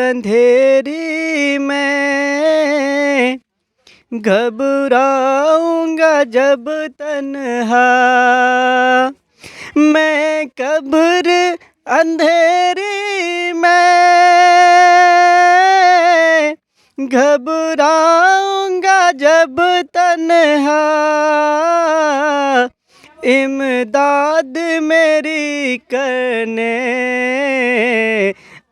اندھیری میں گھبراؤں گا جب تنہا، میں قبر اندھیری میں گھبراؤں گا جب تنہا، امداد میری کرنے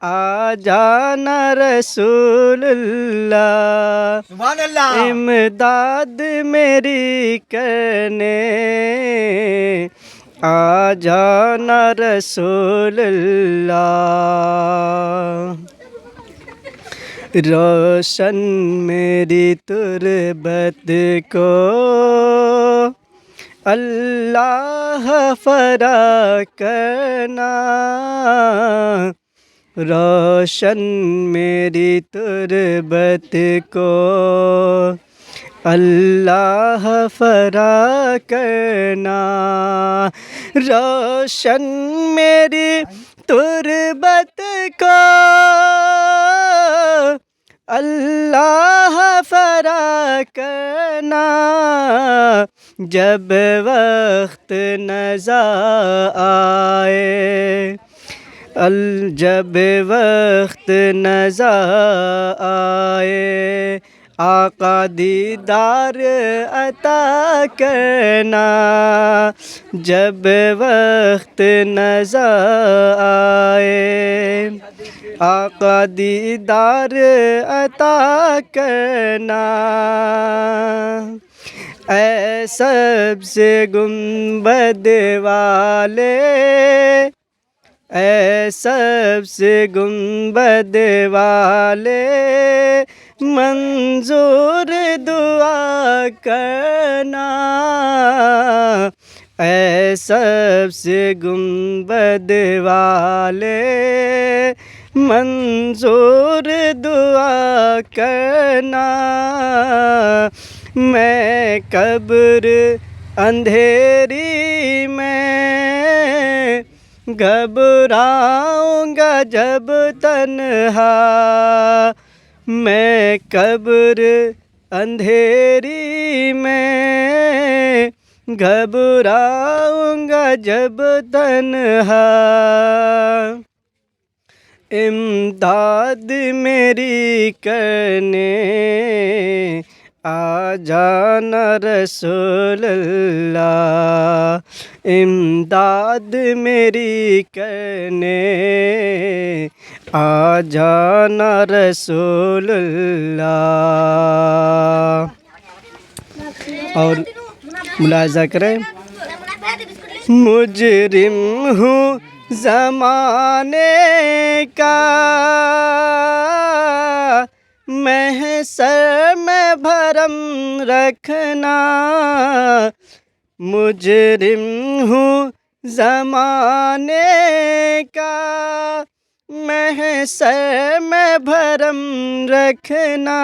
آ جانا رسول اللہ، سبحان اللہ، امداد میری کرنے آ جانا رسول اللہ۔ روشن میری تربت کو اللہ فرا کرنا، روشن میری تربت کو اللہ فرا کرنا، روشن میری تربت کو اللہ فرا کرنا، جب وقت نزا آئے، جب وقت نزا آئے، آقا دیدار عطا کرنا، جب وقت نزا آئے، آقا دیدار عطا کرنا، اے سبز گنبد والے، اے سبز گنبد والے، منظور دعا کرنا، اے سبز گنبد والے، منظور دعا کرنا، میں قبر اندھیری میں گھبراؤں گا جب تنہا، میں قبر اندھیری میں گھبراؤں گا جب تنہا، امداد میری کرنے آ جانا رسول اللہ، امداد میری کرنے آ جانا رسول اللہ۔ اور ملاحظہ کریں، مجرم ہوں زمانے کا، محشر میں بھرم رکھنا، مجرم ہوں زمانے کا، محشر میں بھرم رکھنا،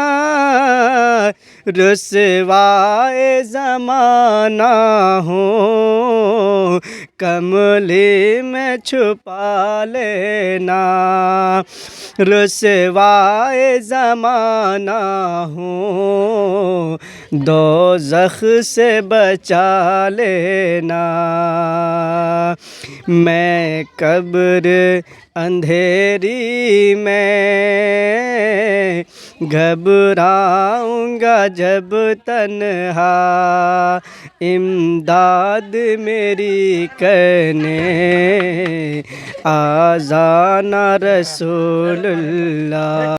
رسوائے زمانہ ہوں کملی میں چھپا لینا، رسوائے زمانہ ہوں دوزخ سے بچا لینا، میں قبر اندھیری میں گھبراؤں گا جب تنہا، امداد میری کرنے آ جانا رسول اللہ۔